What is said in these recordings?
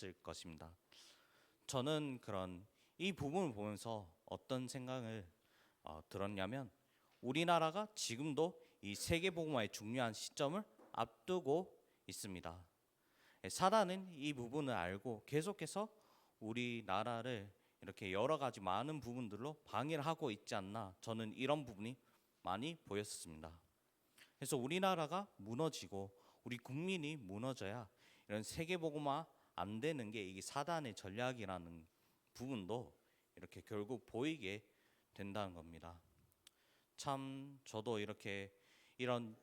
들었을 것입니다. 저는 그런 이 부분을 보면서 어떤 생각을 들었냐면, 우리나라가 지금도 이 세계복음화의 중요한 시점을 앞두고 있습니다. 사단은 이 부분을 알고 계속해서 우리나라를 이렇게 여러 가지 많은 부분들로 방해를 하고 있지 않나, 저는 이런 부분이 많이 보였습니다. 그래서 우리나라가 무너지고 우리 국민이 무너져야 이런 세계복음화 안 되는 게 이게 사단의 전략이라는 부분도 이렇게 결국 보이게 된다는 겁니다. 참 저도 이렇게 이런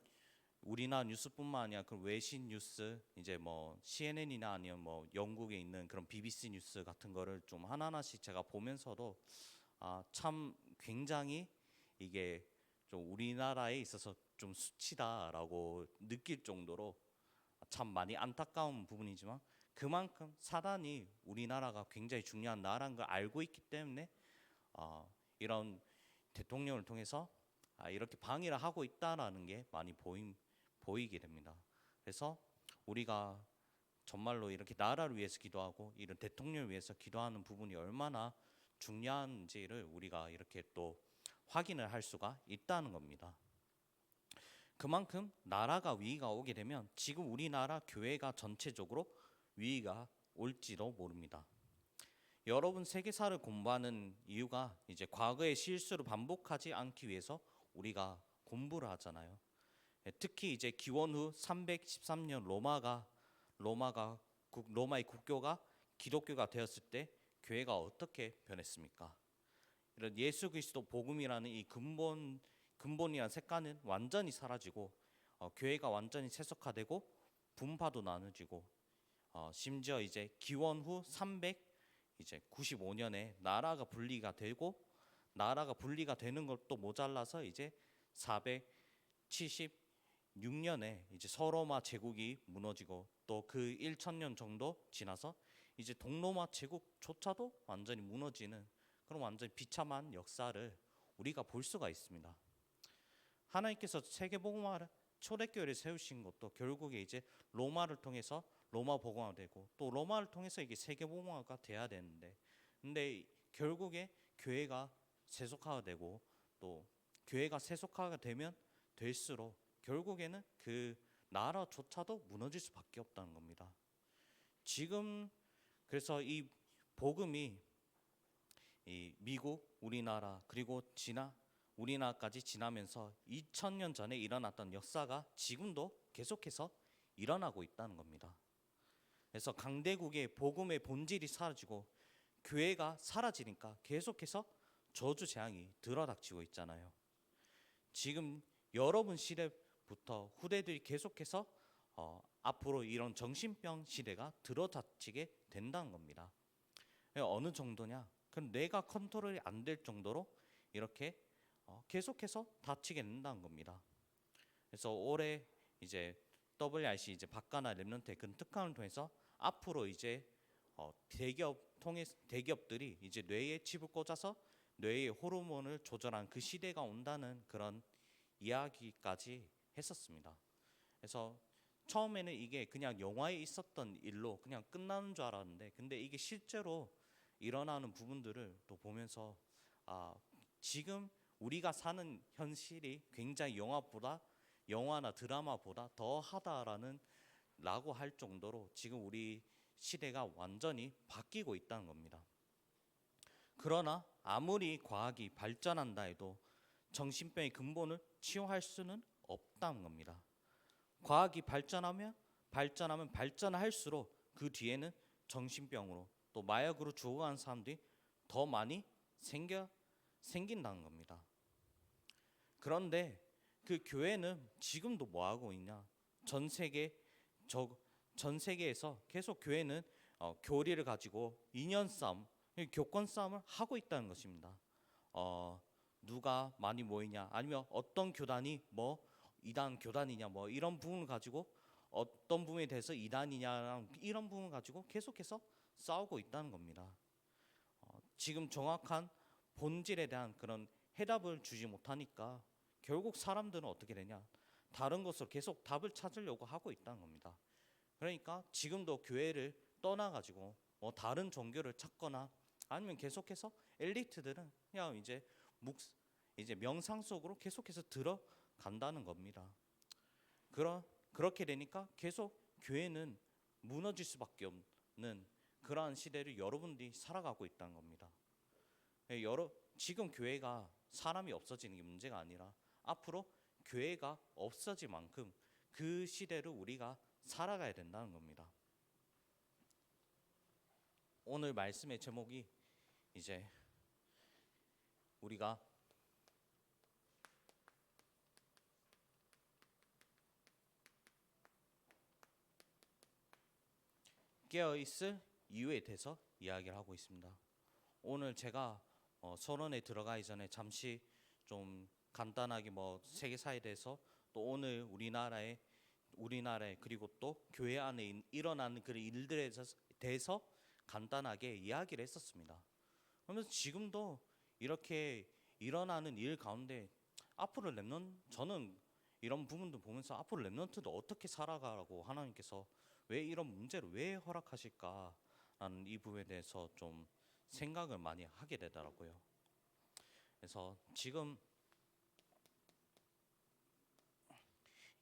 우리나라 뉴스뿐만 아니라 그 외신 뉴스, 이제 뭐 CNN이나 아니면 뭐 영국에 있는 그런 BBC 뉴스 같은 거를 좀 하나하나씩 제가 보면서도 참 굉장히 이게 좀 우리나라에 있어서 좀 수치다라고 느낄 정도로 참 많이 안타까운 부분이지만, 그만큼 사단이 우리나라가 굉장히 중요한 나라인 걸 알고 있기 때문에 이런 대통령을 통해서 이렇게 방해를 하고 있다라는 게 많이 보이게 됩니다. 그래서 우리가 정말로 이렇게 나라를 위해서 기도하고 이런 대통령을 위해서 기도하는 부분이 얼마나 중요한지를 우리가 이렇게 또 확인을 할 수가 있다는 겁니다. 그만큼 나라가 위기가 오게 되면 지금 우리나라 교회가 전체적으로 위기가 올지도 모릅니다. 여러분, 세계사를 공부하는 이유가 이제 과거의 실수를 반복하지 않기 위해서 우리가 공부를 하잖아요. 특히 이제 기원 후 313년 로마의 국교가 기독교가 되었을 때 교회가 어떻게 변했습니까? 이런 예수 그리스도 복음이라는 이 근본이란 색깔은 완전히 사라지고 교회가 완전히 세속화되고 분파도 나눠지고 심지어 이제 기원 후 395년에 나라가 분리가 되고, 나라가 분리가 되는 것도 모자라서 이제 476년에 이제 서로마 제국이 무너지고, 또 그 1000년 정도 지나서 이제 동로마 제국조차도 완전히 무너지는 그런 완전히 비참한 역사를 우리가 볼 수가 있습니다. 하나님께서 세계복음화를 초대교회를 세우신 것도 결국에 이제 로마를 통해서 로마 복음화되고, 또 로마를 통해서 이게 세계복음화가 돼야 되는데, 근데 결국에 교회가 세속화되고, 또 교회가 세속화가 되면 될수록 결국에는 그 나라조차도 무너질 수밖에 없다는 겁니다. 지금 그래서 이 복음이 이 미국, 우리나라, 그리고 우리나라까지 지나면서 2000년 전에 일어났던 역사가 지금도 계속해서 일어나고 있다는 겁니다. 그래서 강대국의 복음의 본질이 사라지고 교회가 사라지니까 계속해서 저주 재앙이 들어닥치고 있잖아요. 지금 여러분 시대부터 후대들이 계속해서 앞으로 이런 정신병 시대가 들어닥치게 된다는 겁니다. 어느 정도냐? 그럼 내가 컨트롤이 안 될 정도로 이렇게 계속해서 다치게 된다는 겁니다. 그래서 올해 이제 WRC 이제 박가나 랩런트의 그 특강을 통해서 앞으로 이제 대기업들이 이제 뇌에 칩을 꽂아서 뇌의 호르몬을 조절한 그 시대가 온다는 그런 이야기까지 했었습니다. 그래서 처음에는 이게 그냥 영화에 있었던 일로 그냥 끝나는 줄 알았는데, 근데 이게 실제로 일어나는 부분들을 또 보면서 지금 우리가 사는 현실이 굉장히 영화나 드라마보다 더 하다라는 라고 할 정도로 지금 우리 시대가 완전히 바뀌고 있다는 겁니다. 그러나 아무리 과학이 발전한다 해도 정신병의 근본을 치유할 수는 없다는 겁니다. 과학이 발전하면 발전할수록 그 뒤에는 정신병으로 또 마약으로 죽어가는 사람들이 더 많이 생긴다는 겁니다. 그런데 그 교회는 지금도 뭐 하고 있냐? 전 세계에서 계속 교회는 교리를 가지고 인연 싸움, 교권 싸움을 하고 있다는 것입니다. 누가 많이 모이냐, 아니면 어떤 교단이 뭐 이단 교단이냐, 뭐 이런 부분을 가지고 어떤 부분에 대해서 이단이냐, 이런 부분을 가지고 계속해서 싸우고 있다는 겁니다. 지금 정확한 본질에 대한 그런 해답을 주지 못하니까 결국 사람들은 어떻게 되냐, 다른 것으로 계속 답을 찾으려고 하고 있다는 겁니다. 그러니까 지금도 교회를 떠나가지고 뭐 다른 종교를 찾거나 아니면 계속해서 엘리트들은 그냥 이제 명상 속으로 계속해서 들어간다는 겁니다. 그렇게 되니까 계속 교회는 무너질 수밖에 없는 그러한 시대를 여러분들이 살아가고 있다는 겁니다. 지금 교회가 사람이 없어지는 게 문제가 아니라 앞으로 교회가 없어질 만큼 그 시대를 우리가 살아가야 된다는 겁니다. 오늘 말씀의 제목이 이제 우리가 깨어있을 이유에 대해서 이야기를 하고 있습니다. 오늘 제가 서론에 들어가기 전에 잠시 좀 간단하게 세계사에 대해서 또 오늘 우리나라에 그리고 또 교회 안에 일어나는 그런 일들에 대해서 간단하게 이야기를 했었습니다. 그러면서 지금도 이렇게 일어나는 일 가운데 앞으로 저는 이런 부분도 보면서 앞으로 렘넌트도 어떻게 살아가라고 하나님께서 왜 이런 문제를 왜 허락하실까라는 이 부분에 대해서 좀 생각을 많이 하게 되더라고요. 그래서 지금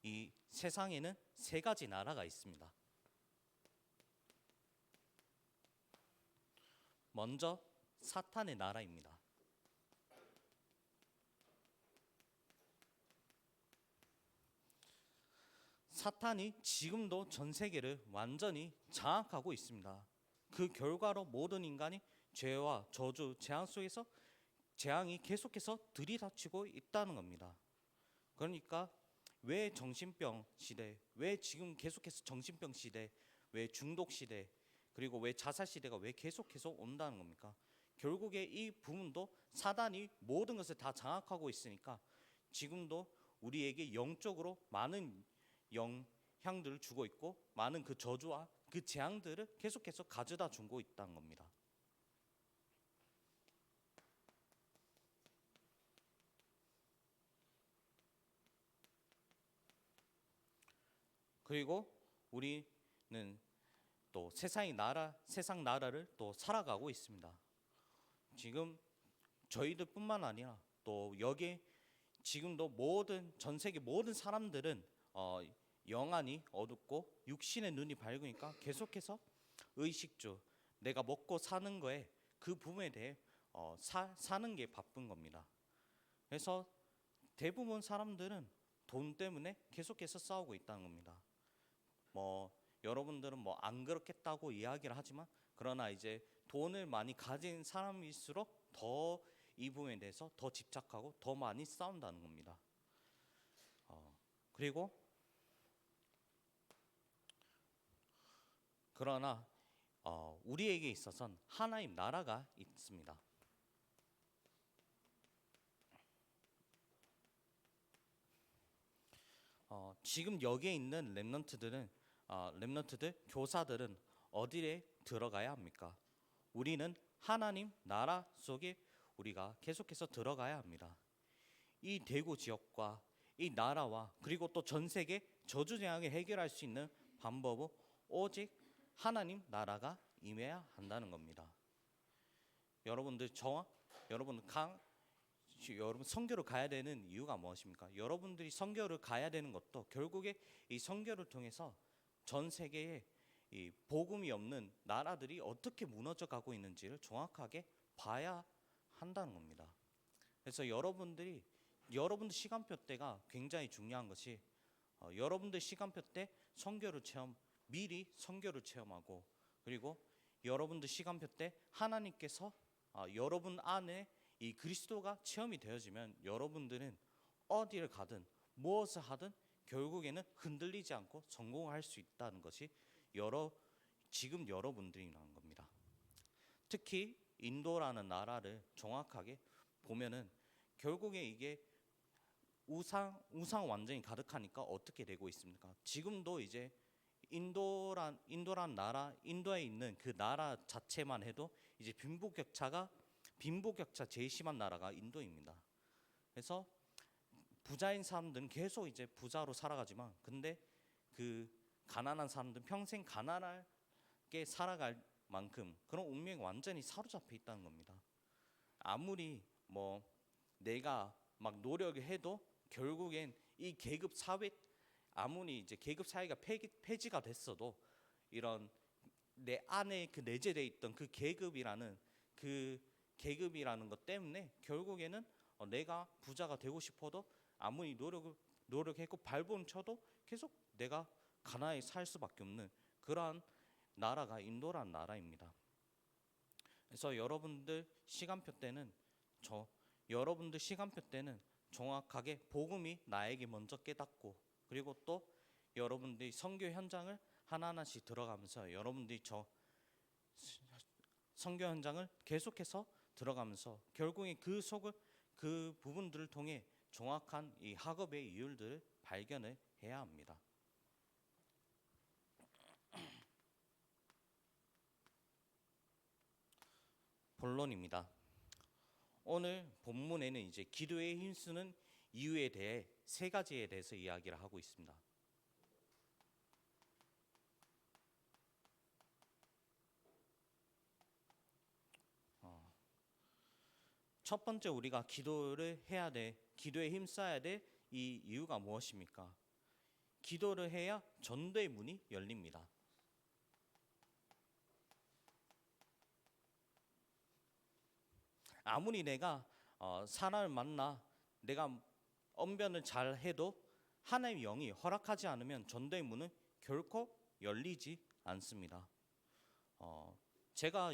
이 세상에는 세 가지 나라가 있습니다. 먼저 사탄의 나라입니다. 사탄이 지금도 전 세계를 완전히 장악하고 있습니다. 그 결과로 모든 인간이 죄와 저주, 재앙 속에서 재앙이 계속해서 들이닥치고 있다는 겁니다. 그러니까 왜 정신병 시대, 왜 지금 계속해서 정신병 시대, 왜 중독 시대, 그리고 왜 자살 시대가 왜 계속해서 온다는 겁니까? 결국에 이 부분도 사단이 모든 것을 다 장악하고 있으니까 지금도 우리에게 영적으로 많은 영향들을 주고 있고 많은 그 저주와 그 재앙들을 계속해서 가져다 주고 있다는 겁니다. 그리고 우리는 또 세상 나라를 또 살아가고 있습니다. 지금 저희들뿐만 아니라 또 여기 지금도 전 세계 모든 사람들은 영안이 어둡고 육신의 눈이 밝으니까 계속해서 의식주, 내가 먹고 사는 거에 그 부분에 대해 사는 게 바쁜 겁니다. 그래서 대부분 사람들은 돈 때문에 계속해서 싸우고 있다는 겁니다. 여러분들은 안 그렇겠다고 이야기를 하지만 그러나 이제 돈을 많이 가진 사람일수록 더 이 부분에 대해서 더 집착하고 더 많이 싸운다는 겁니다. 그리고 그러나 우리에게 있어서는 하나님 나라가 있습니다. 지금 여기에 있는 렘넌트들 교사들은 어디에 들어가야 합니까? 우리는 하나님 나라 속에 우리가 계속해서 들어가야 합니다. 이 대구 지역과 이 나라와 그리고 또 전 세계 저주 재앙을 해결할 수 있는 방법은 오직 하나님 나라가 임해야 한다는 겁니다. 여러분 선교를 가야 되는 이유가 무엇입니까? 여러분들이 선교를 가야 되는 것도 결국에 이 선교를 통해서 전 세계에 이 복음이 없는 나라들이 어떻게 무너져 가고 있는지를 정확하게 봐야 한다는 겁니다. 그래서 여러분들 시간표 때가 굉장히 중요한 것이 여러분들 시간표 때 미리 선교를 체험하고 그리고 여러분들 시간표 때 하나님께서 여러분 안에 이 그리스도가 체험이 되어지면 여러분들은 어디를 가든 무엇을 하든 결국에는 흔들리지 않고 성공할 수 있다는 것이 지금 여러분들이라는 겁니다. 특히 인도라는 나라를 정확하게 보면은 결국에 이게 우상 완전히 가득하니까 어떻게 되고 있습니까? 지금도 이제 인도에 있는 그 나라 자체만 해도 이제 빈부격차 제일 심한 나라가 인도입니다. 그래서 부자인 사람들은 계속 이제 부자로 살아가지만 근데 그 가난한 사람들은 평생 가난할 살아갈 만큼 그런 운명에 완전히 사로잡혀 있다는 겁니다. 아무리 뭐 내가 막 노력을 해도 결국엔 이 계급 사회, 아무리 이제 계급 사회가 폐지가 됐어도 이런 내 안에 그 내재되어 있던 그 계급이라는 것 때문에 결국에는 내가 부자가 되고 싶어도 아무리 노력했고 발버둥 쳐도 계속 내가 가난하게 살 수밖에 없는 그러한 나라가 인도란 나라입니다. 그래서 여러분들 시간표 때는 정확하게 복음이 나에게 먼저 깨닫고, 그리고 또 여러분들이 선교 현장을 하나하나씩 들어가면서 여러분들이 선교 현장을 계속해서 들어가면서 결국에 그 부분들을 통해 정확한 이 학업의 이율들을 발견을 해야 합니다. 본론입니다. 오늘 본문에는 이제 기도에 힘쓰는 이유에 대해 세 가지에 대해서 이야기를 하고 있습니다. 첫 번째, 우리가 기도에 힘써야 될 이 이유가 무엇입니까? 기도를 해야 전도의 문이 열립니다. 아무리 내가 사람을 만나 내가 언변을 잘 해도 하나님의 영이 허락하지 않으면 전도의 문은 결코 열리지 않습니다. 제가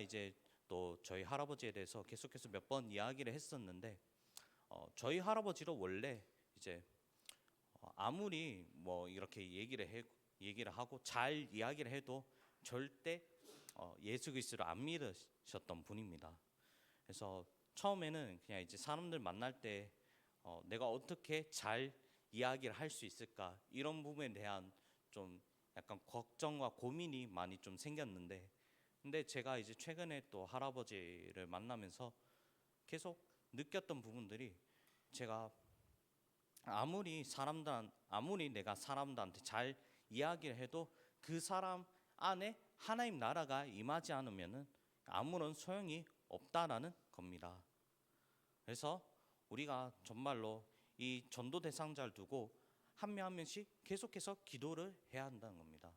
이제 또 저희 할아버지에 대해서 계속해서 몇 번 이야기를 했었는데, 저희 할아버지도 원래 이제 아무리 뭐 이렇게 얘기를 하고 잘 이야기를 해도 절대 예수 그리스도를 안 믿으셨던 분입니다. 그래서 처음에는 그냥 이제 사람들 만날 때 내가 어떻게 잘 이야기를 할 수 있을까 이런 부분에 대한 좀 약간 걱정과 고민이 많이 좀 생겼는데, 근데 제가 이제 최근에 또 할아버지를 만나면서 계속 느꼈던 부분들이, 제가 아무리 내가 사람들한테 잘 이야기를 해도 그 사람 안에 하나님 나라가 임하지 않으면은 아무런 소용이 없다라는 겁니다. 그래서 우리가 정말로 이 전도 대상자를 두고 한 명 한 명씩 계속해서 기도를 해야 한다는 겁니다.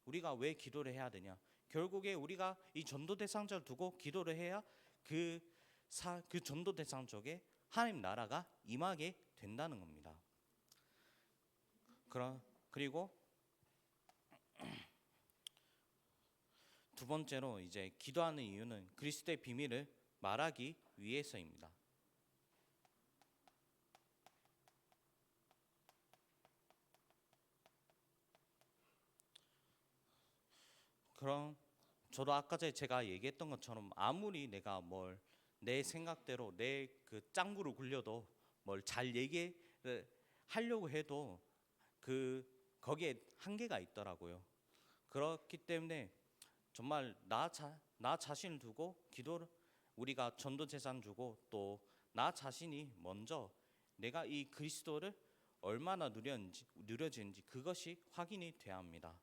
우리가 왜 기도를 해야 되냐? 결국에 우리가 이 전도 대상자를 두고 기도를 해야 그 전도 대상 쪽에 하나님 나라가 임하게 된다는 겁니다. 그리고 두 번째로 이제 기도하는 이유는 그리스도의 비밀을 말하기 위해서입니다. 그럼 저도 아까 전에 제가 얘기했던 것처럼 아무리 내가 뭘 내 생각대로 내 그 짱구를 굴려도 뭘 잘 얘기를 하려고 해도 거기에 한계가 있더라고요. 그렇기 때문에 정말 나 자신을 두고 우리가 전도 재산 주고 또 나 자신이 먼저 내가 이 그리스도를 얼마나 누려지는지 그것이 확인이 돼야 합니다.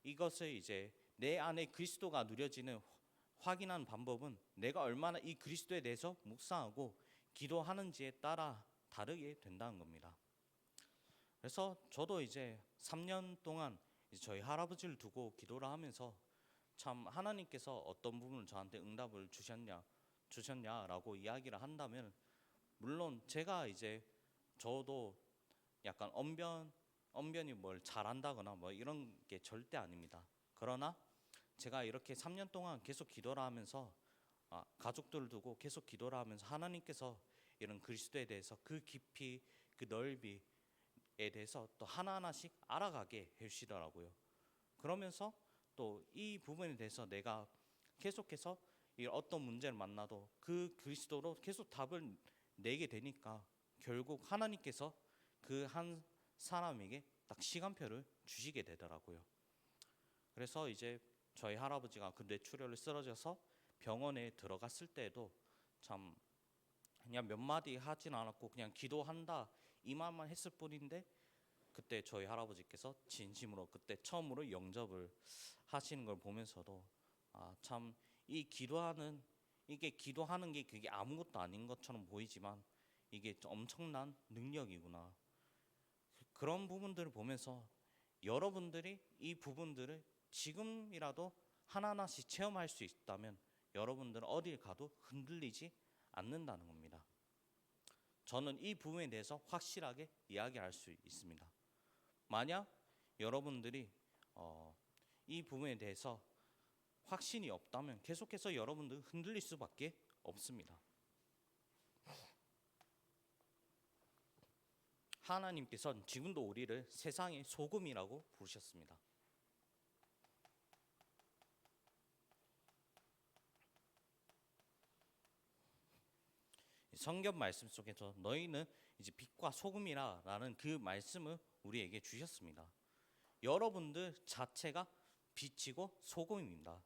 이것을 이제 내 안에 그리스도가 누려지는 확인하는 방법은 내가 얼마나 이 그리스도에 대해서 묵상하고 기도하는지에 따라 다르게 된다는 겁니다. 그래서 저도 이제 3년 동안 저희 할아버지를 두고 기도를 하면서 참 하나님께서 어떤 부분을 저한테 응답을 주셨냐라고 이야기를 한다면, 물론 저도 약간 언변이 뭘 잘한다거나 뭐 이런 게 절대 아닙니다. 그러나 제가 이렇게 3년 동안 계속 기도를 하면서 가족들을 두고 계속 기도를 하면서 하나님께서 이런 그리스도에 대해서 그 깊이 그 넓이에 대해서 또 하나하나씩 알아가게 해주시더라고요. 그러면서 또 이 부분에 대해서 내가 계속해서 어떤 문제를 만나도 그 그리스도로 계속 답을 내게 되니까 결국 하나님께서 그 한 사람에게 딱 시간표를 주시게 되더라고요. 그래서 이제 저희 할아버지가 그 뇌출혈을 쓰러져서 병원에 들어갔을 때도 참 그냥 몇 마디 하진 않았고 그냥 기도한다 이 말만 했을 뿐인데, 그때 저희 할아버지께서 진심으로 그때 처음으로 영접을 하시는 걸 보면서도 참 이 기도하는 이게 기도하는 게 그게 아무것도 아닌 것처럼 보이지만 이게 엄청난 능력이구나. 그런 부분들을 보면서 여러분들이 이 부분들을 지금이라도 하나하나씩 체험할 수 있다면 여러분들은 어딜 가도 흔들리지 않는다는 겁니다. 저는 이 부분에 대해서 확실하게 이야기할 수 있습니다. 만약 여러분들이 이 부분에 대해서 확신이 없다면 계속해서 여러분들 흔들릴 수밖에 없습니다. 하나님께서는 지금도 우리를 세상의 소금이라고 부르셨습니다. 성경 말씀 속에서 너희는 이제 빛과 소금이라라는 그 말씀을 우리에게 주셨습니다. 여러분들 자체가 빛이고 소금입니다.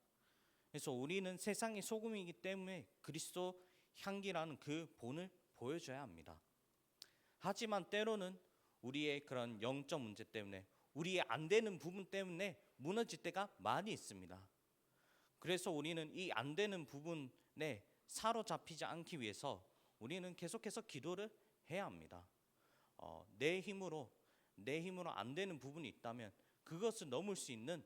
그래서 우리는 세상의 소금이기 때문에 그리스도 향기라는 그 본을 보여줘야 합니다. 하지만 때로는 우리의 그런 영적 문제 때문에 우리의 안 되는 부분 때문에 무너질 때가 많이 있습니다. 그래서 우리는 이 안 되는 부분에 사로잡히지 않기 위해서 우리는 계속해서 기도를 해야 합니다. 내 힘으로 안 되는 부분이 있다면 그것을 넘을 수 있는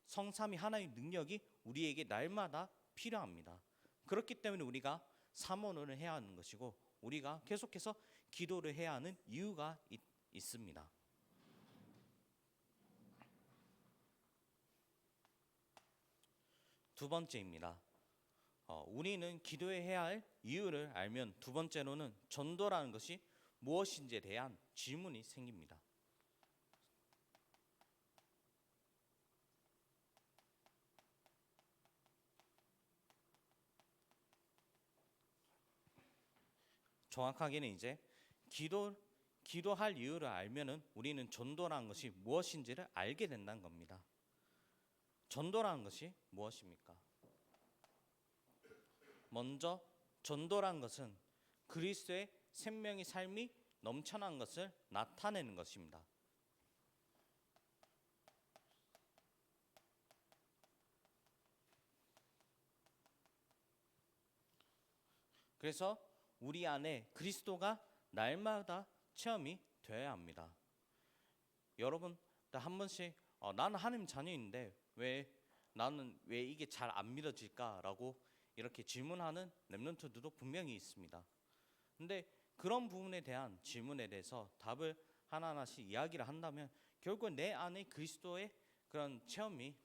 성삼위 하나의 능력이 우리에게 날마다 필요합니다. 그렇기 때문에 우리가 삼원을 해야 하는 것이고 우리가 계속해서 기도를 해야 하는 이유가 있습니다. 두 번째입니다. 우리는 기도해야 할 이유를 알면 두 번째로는 전도라는 것이 무엇인지에 대한 질문이 생깁니다. 정확하게는 이제 기도할 이유를 알면은 우리는 전도라는 것이 무엇인지를 알게 된다는 겁니다. 전도라는 것이 무엇입니까? 먼저 전도라는 것은 그리스도의 생명의 삶이 넘쳐난 것을 나타내는 것입니다. 그래서 우리 안에 그리스도가 날마다 체험이 되어야 합니다. 여러분 한 번씩 나는 하나님 자녀인데 나는 왜 이게 잘 안 믿어질까라고 이렇게 질문하는 렘넌트들도 분명히 있습니다. 근데 그런 부분에 대한 질문에 대해서 답을 하나하나씩 이야기를 한다면 결국 내 안에 그리스도의 그런 체험이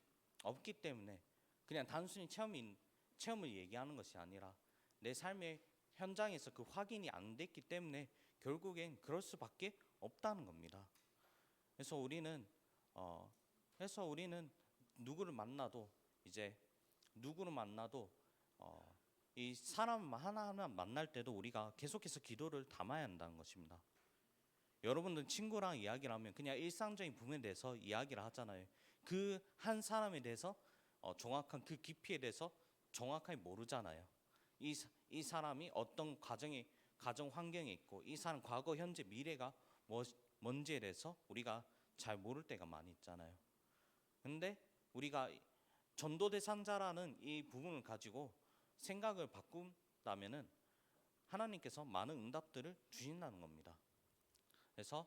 없기 때문에 그냥 단순히 체험을 얘기하는 것이 아니라 내 삶의 현장에서 그 확인이 안 됐기 때문에 결국엔 그럴 수밖에 없다는 겁니다. 그래서 우리는 누구를 만나도 이 사람 하나하나 만날 때도 우리가 계속해서 기도를 담아야 한다는 것입니다. 여러분들 친구랑 이야기를 하면 그냥 일상적인 부분에 대해서 이야기를 하잖아요. 그 한 사람에 대해서 정확한 그 깊이에 대해서 정확하게 모르잖아요. 이 사람이 어떤 가정 환경에 있고 이 사람 과거, 현재, 미래가 뭔지에 대해서 우리가 잘 모를 때가 많이 있잖아요. 근데 우리가 전도 대상자라는 이 부분을 가지고 생각을 바꾼다면은 하나님께서 많은 응답들을 주신다는 겁니다. 그래서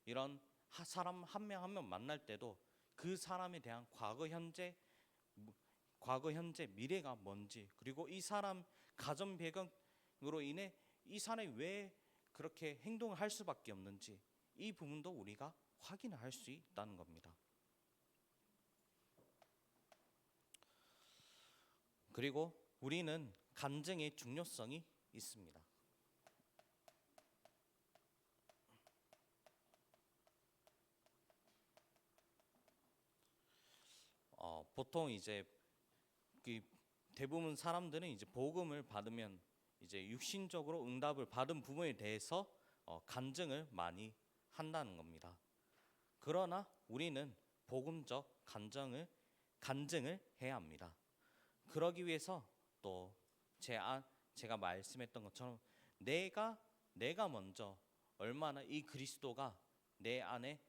이런 사람 한 명 한 명 만날 때도 그 사람에 대한 과거, 현재, 미래가 뭔지 그리고 이 사람 가정 배경으로 인해 이 사람이 왜 그렇게 행동을 할 수밖에 없는지 이 부분도 우리가 확인을 할 수 있다는 겁니다. 그리고 우리는 간증의 중요성이 있습니다. 보통 이제 그 대부분 사람들은 이제 복음을 받으면 이제 육신적으로 응답을 받은 부분에 대해서 간증을 많이 한다는 겁니다. 그러나 우리는 복음적 간증을 해야 합니다. 그러기 위해서 또 제가 말씀했던 것처럼 내가 먼저 얼마나 이 그리스도가 내 안에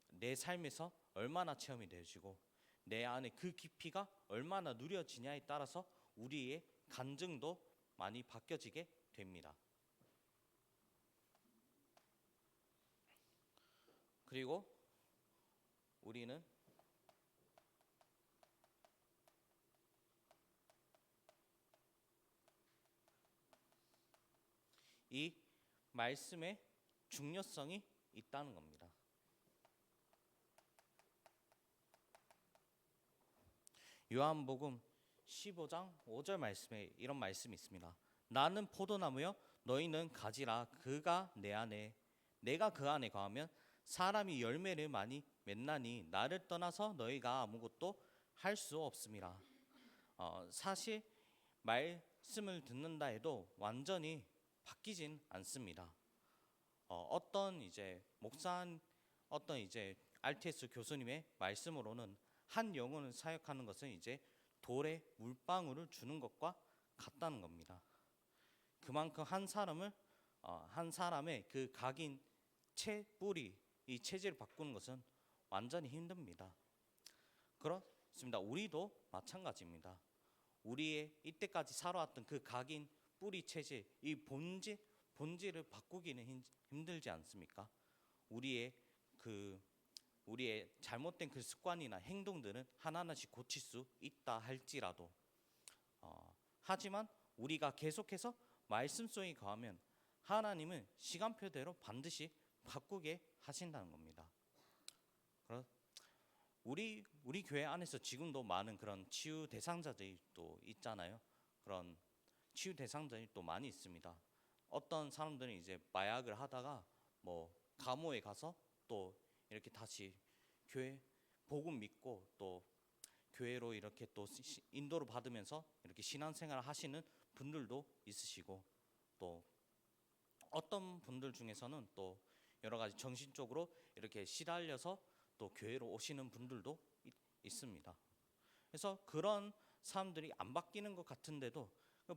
내 삶에서 얼마나 체험이 되어지고 내 안에 그 깊이가 얼마나 누려지냐에 따라서 우리의 간증도 많이 바뀌어지게 됩니다. 그리고 우리는 이 말씀의 중요성이 있다는 겁니다. 요한복음 15장 5절 말씀에 이런 말씀이 있습니다. 나는 포도나무여 너희는 가지라. 그가 내 안에 내가 그 안에 거하면 사람이 열매를 많이 맺나니 나를 떠나서 너희가 아무것도 할 수 없음이라. 사실 말씀을 듣는다 해도 완전히 바뀌진 않습니다. 어떤 이제 어떤 이제 RTS 교수님의 말씀으로는 한 영혼을 사역하는 것은 이제 돌에 물방울을 주는 것과 같다는 겁니다. 그만큼 한 사람의 그 각인 뿌리 이 체질을 바꾸는 것은 완전히 힘듭니다. 그렇습니다. 우리도 마찬가지입니다. 우리의 이때까지 살아왔던 그 각인 뿌리 체질 이 본질을 바꾸기는 힘들지 않습니까? 우리의 잘못된 그 습관이나 행동들은 하나하나씩 고칠 수 있다 할지라도 하지만 우리가 계속해서 말씀 속에 거하면 하나님은 시간표대로 반드시 바꾸게 하신다는 겁니다. 우리 교회 안에서 지금도 많은 그런 치유 대상자들이 또 있잖아요. 그런 치유 대상자들이 또 많이 있습니다. 어떤 사람들은 이제 마약을 하다가 뭐 감옥에 가서 또 이렇게 다시 교회 복음 믿고 또 교회로 이렇게 또 인도를 받으면서 이렇게 신앙생활을 하시는 분들도 있으시고 또 어떤 분들 중에서는 또 여러 가지 정신적으로 이렇게 시달려서 또 교회로 오시는 분들도 있습니다. 그래서 그런 사람들이 안 바뀌는 것 같은데도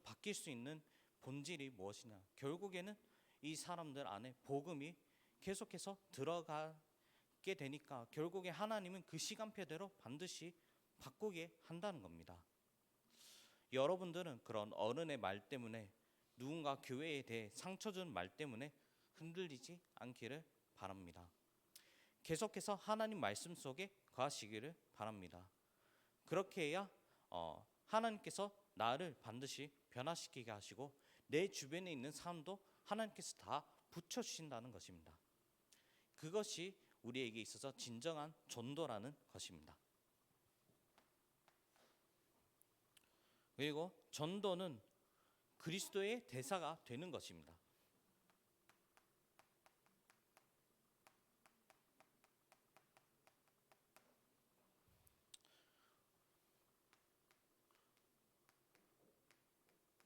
바뀔 수 있는 본질이 무엇이냐? 결국에는 이 사람들 안에 복음이 계속해서 들어가게 되니까 결국에 하나님은 그 시간표대로 반드시 바꾸게 한다는 겁니다. 여러분들은 그런 어른의 말 때문에 누군가 교회에 대해 상처 주는 말 때문에 흔들리지 않기를 바랍니다. 계속해서 하나님 말씀 속에 거하시기를 바랍니다. 그렇게 해야 하나님께서 나를 반드시 변화시키게 하시고 내 주변에 있는 사람도 하나님께서 다 붙여주신다는 것입니다. 그것이 우리에게 있어서 진정한 전도라는 것입니다. 그리고 전도는 그리스도의 대사가 되는 것입니다.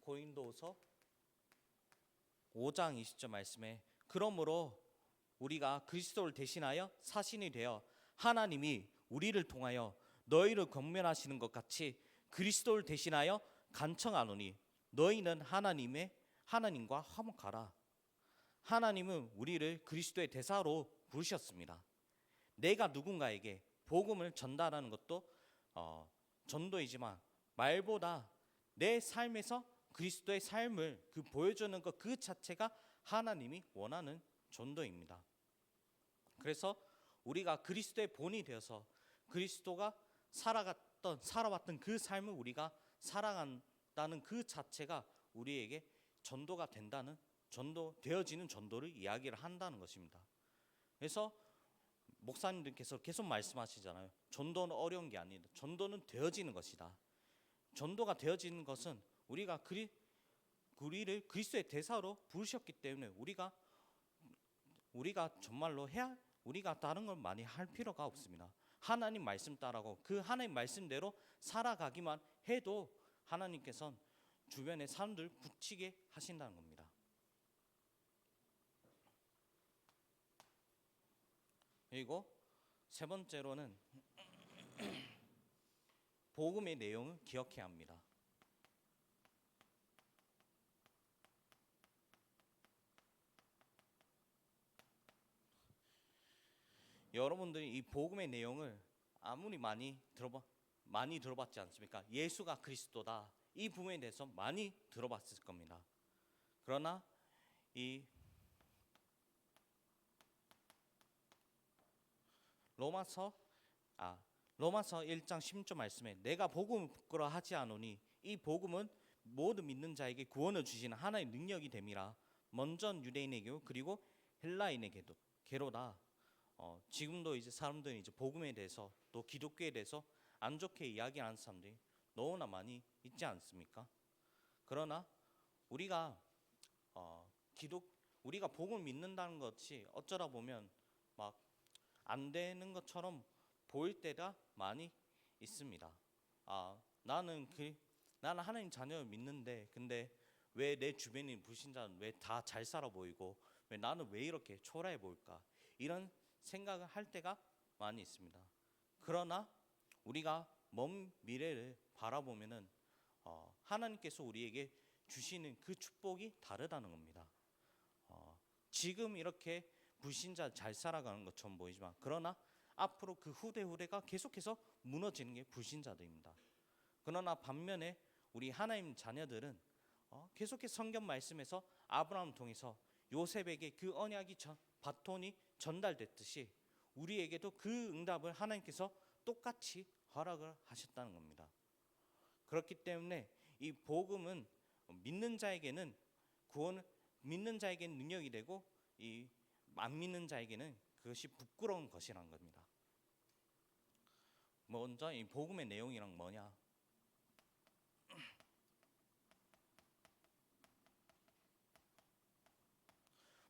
고린도후서 5장 20절 말씀에 그러므로 우리가 그리스도를 대신하여 사신이 되어 하나님이 우리를 통하여 너희를 권면하시는 것 같이 그리스도를 대신하여 간청하노니 너희는 하나님과 화목하라. 하나님은 우리를 그리스도의 대사로 부르셨습니다. 내가 누군가에게 복음을 전달하는 것도 전도이지만 말보다 내 삶에서 그리스도의 삶을 보여주는 것 그 자체가 하나님이 원하는 전도입니다. 그래서 우리가 그리스도의 본이 되어서 그리스도가 살아왔던 그 삶을 우리가 살아간다는 그 자체가 우리에게 전도가 되어지는 전도를 이야기를 한다는 것입니다. 그래서 목사님들께서 계속 말씀하시잖아요. 전도는 어려운 게 아니다. 전도는 되어지는 것이다. 전도가 되어지는 것은 우리를 그리스도의 대사로 부르셨기 때문에 우리가 정말로 우리가 다른 걸 많이 할 필요가 없습니다. 하나님 말씀 따라고 그 하나님 말씀대로 살아가기만 해도 하나님께서는 주변의 사람들 붙이게 하신다는 겁니다. 그리고 세 번째로는 복음의 내용을 기억해야 합니다. 여러분들이 이 복음의 내용을 아무리 많이 들어봤지 않습니까? 예수가 그리스도다. 이 부분에 대해서 많이 들어봤을 겁니다. 그러나 이 로마서 로마서 1장 16절 말씀에 내가 복음을 부끄러워하지 않으니 이 복음은 모든 믿는 자에게 구원을 주시는 하나의 능력이 됨이라. 먼저 유대인에게요 그리고 헬라인에게도 게로다. 지금도 이제 사람들이 이제 복음에 대해서 또 기독교에 대해서 안 좋게 이야기하는 사람들이 너무나 많이 있지 않습니까? 그러나 우리가 우리가 복음을 믿는다는 것이 어쩌다 보면 막 안 되는 것처럼 보일 때가 많이 있습니다. 나는 하나님 자녀를 믿는데 근데 왜 내 주변인 불신자는 왜 다 잘 살아 보이고 왜 나는 왜 이렇게 초라해 보일까? 이런 생각을 할 때가 많이 있습니다. 그러나 우리가 먼 미래를 바라보면은 하나님께서 우리에게 주시는 그 축복이 다르다는 겁니다. 지금 이렇게 불신자 잘 살아가는 것처럼 보이지만 그러나 앞으로 그 후대가 계속해서 무너지는 게 불신자들입니다. 그러나 반면에 우리 하나님 자녀들은 계속해서 성경 말씀에서 아브라함을 통해서 요셉에게 그 언약이 바톤이 전달됐듯이 우리에게도 그 응답을 하나님께서 똑같이 허락을 하셨다는 겁니다. 그렇기 때문에 이 복음은 믿는 자에게는 믿는 자에게는 능력이 되고 이 안 믿는 자에게는 그것이 부끄러운 것이란 겁니다. 먼저 이 복음의 내용이란 뭐냐?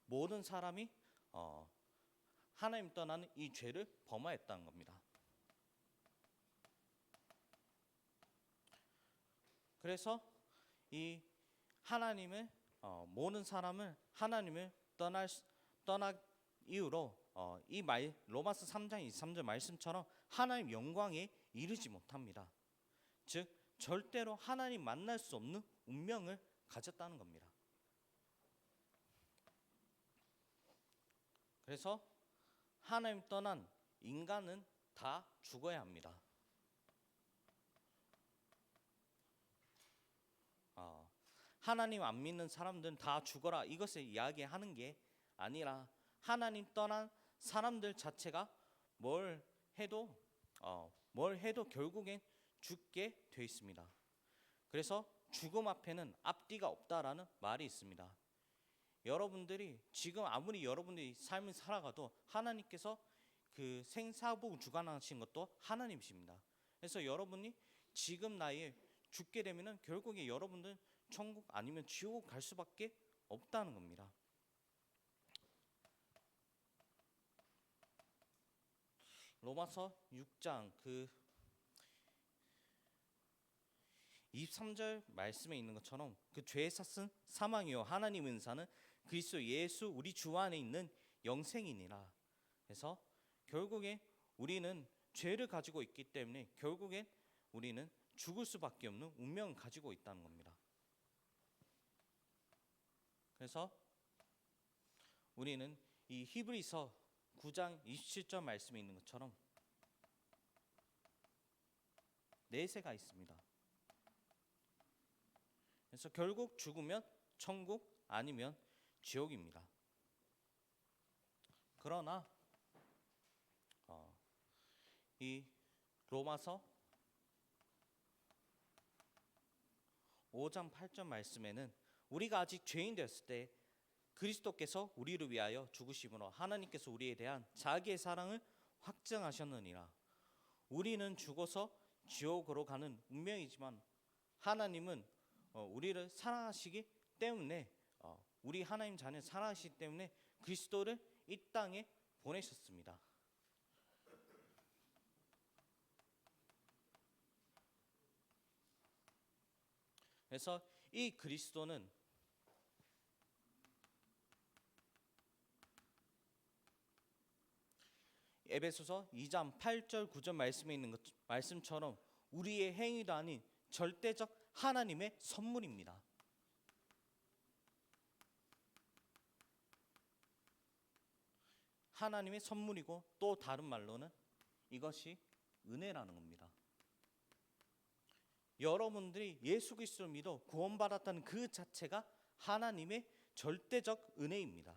모든 사람이 하나님 떠나는 이 죄를 범하였다는 겁니다. 그래서 이 하나님을 모든 사람을 하나님을 떠나 이후로 로마서 3장 23절 말씀처럼 하나님 영광에 이르지 못합니다. 즉 절대로 하나님 만날 수 없는 운명을 가졌다는 겁니다. 그래서 하나님 떠난 인간은 다 죽어야 합니다. 하나님 안 믿는 사람들은 다 죽어라 이것을 이야기하는 게 아니라 하나님 떠난 사람들 자체가 뭘 해도 결국엔 죽게 돼 있습니다. 그래서 죽음 앞에는 앞뒤가 없다라는 말이 있습니다. 여러분들이 지금 아무리 여러분들이 삶을 살아가도 하나님께서 그 생사복 주관하신 것도 하나님이십니다. 그래서 여러분이 지금 나이에 죽게 되면은 결국에 여러분들 천국 아니면 지옥 갈 수밖에 없다는 겁니다. 로마서 6장 23절 말씀에 있는 것처럼 그 죄의 삭은 사망이요 하나님 은사는 그리스도 예수 우리 주 안에 있는 영생이니라. 그래서 결국에 우리는 죄를 가지고 있기 때문에 결국엔 우리는 죽을 수밖에 없는 운명을 가지고 있다는 겁니다. 그래서 우리는 이 히브리서 9장 27절 말씀에 있는 것처럼 내세가 있습니다. 그래서 결국 죽으면 천국 아니면 지옥입니다. 그러나 이 로마서 5장 8절 말씀에는 우리가 아직 죄인 되었을 때 그리스도께서 우리를 위하여 죽으심으로 하나님께서 우리에 대한 자기의 사랑을 확증하셨느니라. 우리는 죽어서 지옥으로 가는 운명이지만 하나님은 우리를 사랑하시기 때문에 우리 하나님 자녀 사랑하시기 때문에 그리스도를 이 땅에 보내셨습니다. 그래서 이 그리스도는 에베소서 2장 8절 9절 말씀에 있는 말씀처럼 우리의 행위도 아닌 절대적 하나님의 선물입니다. 하나님의 선물이고 또 다른 말로는 이것이 은혜라는 겁니다. 여러분들이 예수 그리스도를 믿어 구원받았다는 그 자체가 하나님의 절대적 은혜입니다.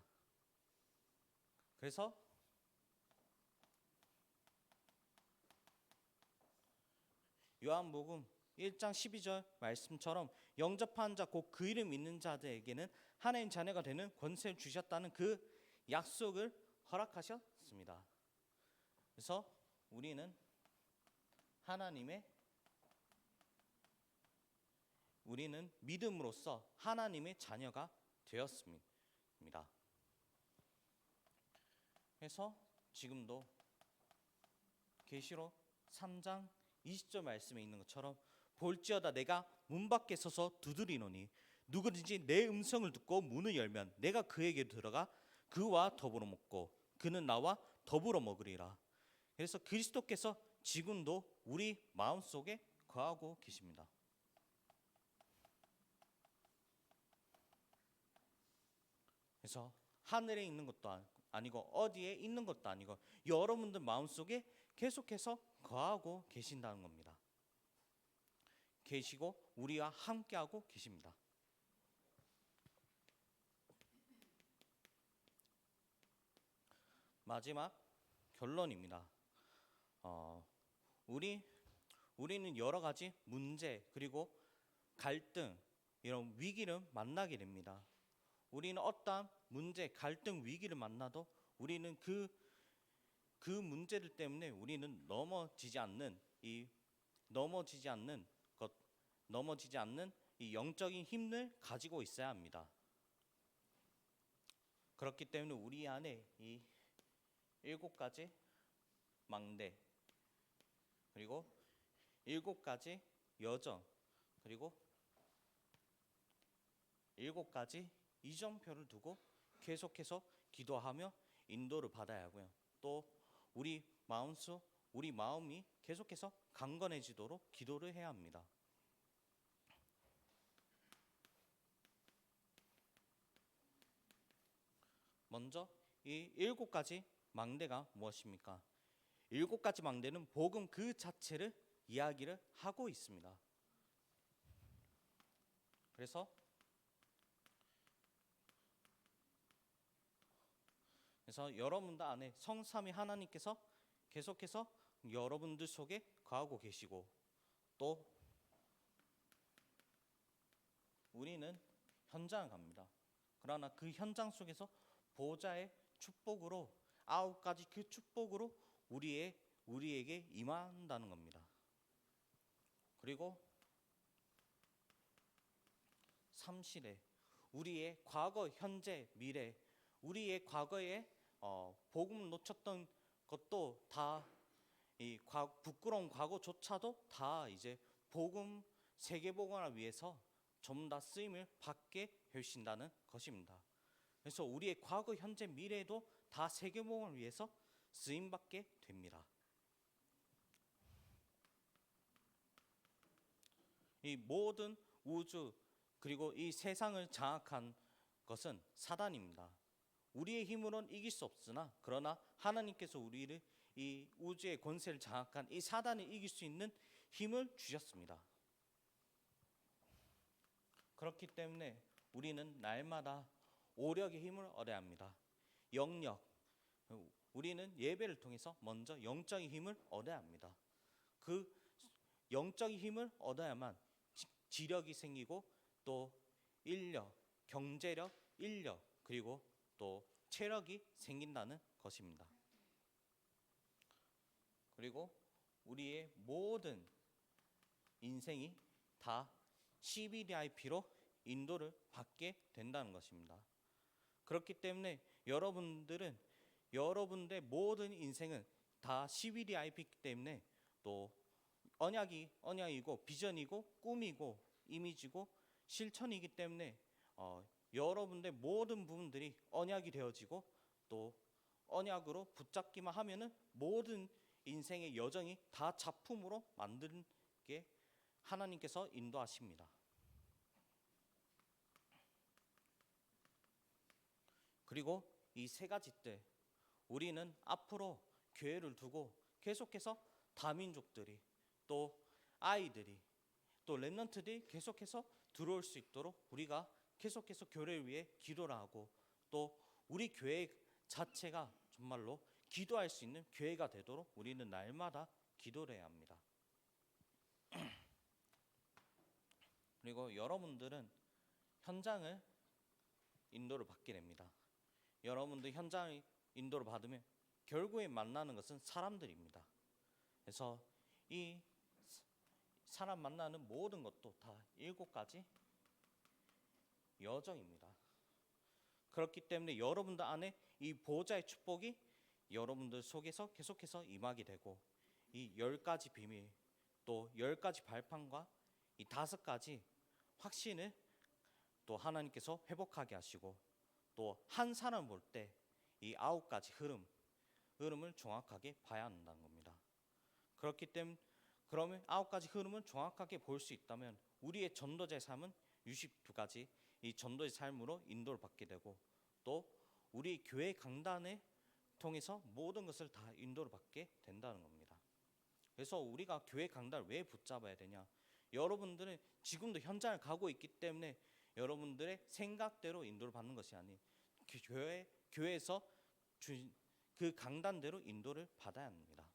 그래서 요한복음 1장 12절 말씀처럼 영접한 자 곧 그 이름 믿는 자들에게는 하나님 자녀가 되는 권세를 주셨다는 그 약속을 허락하셨습니다. 그래서 우리는 믿음으로써 하나님의 자녀가 되었습니다. 그래서 지금도 계시록 3장 20절 말씀에 있는 것처럼 볼지어다 내가 문 밖에 서서 두드리노니 누구든지 내 음성을 듣고 문을 열면 내가 그에게 들어가 그와 더불어 먹고 그는 나와 더불어 먹으리라. 그래서 그리스도께서 지금도 우리 마음속에 거하고 계십니다. 그래서 하늘에 있는 것도 아니고 어디에 있는 것도 아니고 여러분들 마음속에 계속해서 거하고 계신다는 겁니다. 계시고 우리와 함께하고 계십니다. 마지막 결론입니다. 우리는 여러 가지 문제 그리고 갈등 이런 위기를 만나게 됩니다. 우리는 어떠한 문제, 갈등, 위기를 만나도 우리는 그 문제들 때문에 우리는 넘어지지 않는 이 영적인 힘을 가지고 있어야 합니다. 그렇기 때문에 우리 안에 이 7가지 망대 그리고 7가지 여정 그리고 7가지 이정표를 두고 계속해서 기도하며 인도를 받아야 하고요. 또 우리 마음이 계속해서 강건해지도록 기도를 해야 합니다. 먼저 이 7가지 망대가 무엇입니까? 7가지 망대는 복음 그 자체를 이야기를 하고 있습니다. 그래서 여러분들 안에 성삼위 하나님께서 계속해서 여러분들 속에 거하고 계시고 또 우리는 현장을 갑니다. 그러나 그 현장 속에서 보좌의 축복으로 9가지 그 축복으로 우리에게 임한다는 겁니다. 그리고 3시대 우리의 과거, 현재, 미래 우리의 과거에 복음을 놓쳤던 것도 다 이 부끄러운 과거조차도 다 이제 복음 세계복음을 위해서 전부 다 쓰임을 받게 해주신다는 것입니다. 그래서 우리의 과거, 현재, 미래도 다 세계복음을 위해서 쓰임 받게 됩니다. 이 모든 우주 그리고 이 세상을 장악한 것은 사단입니다. 우리의 힘으로는 이길 수 없으나 그러나 하나님께서 우리를 이 우주의 권세를 장악한 이 사단을 이길 수 있는 힘을 주셨습니다. 그렇기 때문에 우리는 날마다 오력의 힘을 얻어야 합니다. 영력 우리는 예배를 통해서 먼저 영적인 힘을 얻어야 합니다. 그 영적인 힘을 얻어야만 지력이 생기고 또 인력, 경제력, 인력 그리고 또 체력이 생긴다는 것입니다. 그리고 우리의 모든 인생이 다 CBDIP로 인도를 받게 된다는 것입니다. 그렇기 때문에 여러분들의 모든 인생은 다 CBDIP이기 때문에 또 언약이고 비전이고 꿈이고 이미지고 실천이기 때문에 여러분의 모든 부분들이 언약이 되어지고 또 언약으로 붙잡기만 하면은 모든 인생의 여정이 다 작품으로 만드는 게 하나님께서 인도하십니다. 그리고 이 3가지 때 우리는 앞으로 교회를 두고 계속해서 다민족들이 또 아이들이 또 렘넌트들이 계속해서 들어올 수 있도록 우리가 계속해서 교회를 위해 기도를 하고 또 우리 교회 자체가 정말로 기도할 수 있는 교회가 되도록 우리는 날마다 기도를 해야 합니다. 그리고 여러분들은 현장을 인도를 받게 됩니다. 여러분들 현장을 인도를 받으면 결국에 만나는 것은 사람들입니다. 그래서 이 사람 만나는 모든 것도 다 7가지 여정입니다. 그렇기 때문에 여러분들 안에 이 보호자의 축복이 여러분들 속에서 계속해서 임하게 되고 이 10가지 비밀 또 10가지 발판과 이 5가지 확신을 또 하나님께서 회복하게 하시고 또 한 사람을 볼 때 이 9가지 흐름을 정확하게 봐야 한다는 겁니다. 그렇기 때문에 그러면 9가지 흐름을 정확하게 볼 수 있다면 우리의 전도자의 삶은 62가지 이 전도의 삶으로 인도를 받게 되고 또 우리 교회 강단을 통해서 모든 것을 다 인도를 받게 된다는 겁니다. 그래서 우리가 교회 강단을 왜 붙잡아야 되냐? 여러분들은 지금도 현장을 가고 있기 때문에 여러분들의 생각대로 인도를 받는 것이 아닌 교회에서 그 강단대로 인도를 받아야 합니다.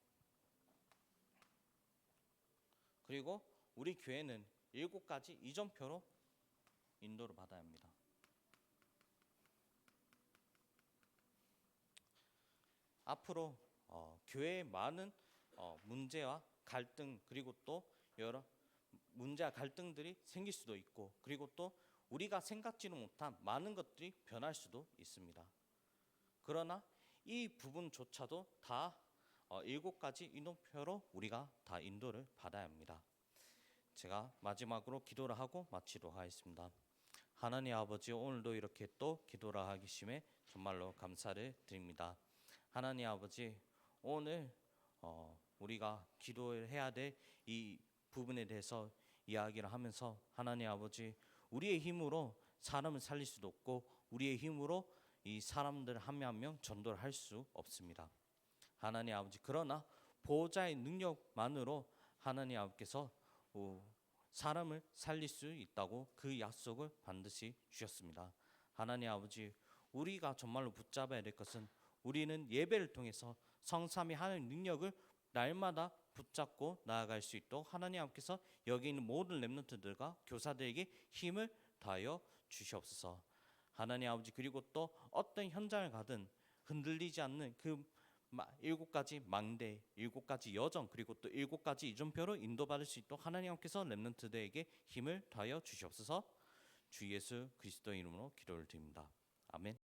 그리고 우리 교회는 7가지 이전표로 인도를 받아야 합니다. 앞으로 교회에 많은 문제와 갈등 그리고 또 여러 문제와 갈등들이 생길 수도 있고 그리고 또 우리가 생각지도 못한 많은 것들이 변할 수도 있습니다. 그러나 이 부분조차도 다 7가지 인도표로 우리가 다 인도를 받아야 합니다. 제가 마지막으로 기도를 하고 마치도록 하겠습니다. 하나님 아버지, 오늘도 이렇게 또 기도를 하기 심에 정말로 감사를 드립니다. 하나님 아버지, 오늘 우리가 기도를 해야 될 이 부분에 대해서 이야기를 하면서 하나님 아버지, 우리의 힘으로 사람을 살릴 수도 없고 우리의 힘으로 이 사람들 한 명 한 명 전도를 할 수 없습니다. 하나님 아버지, 그러나 보호자의 능력만으로 하나님 아버지께서 사람을 살릴 수 있다고 그 약속을 반드시 주셨습니다. 하나님 아버지, 우리가 정말로 붙잡아야 될 것은 우리는 예배를 통해서 성삼위 하나님의 능력을 날마다 붙잡고 나아갈 수 있도록 하나님 아버지께서 여기 있는 모든 렘넌트들과 교사들에게 힘을 다하여 주시옵소서. 하나님 아버지, 그리고 또 어떤 현장을 가든 흔들리지 않는 그 7가지 망대, 7가지 여정 그리고 또 7가지 이전표로 인도받을 수 있도록 하나님 아버지께서 렘넌트들에게 힘을 다하여 주시옵소서. 주 예수 그리스도 이름으로 기도를 드립니다. 아멘.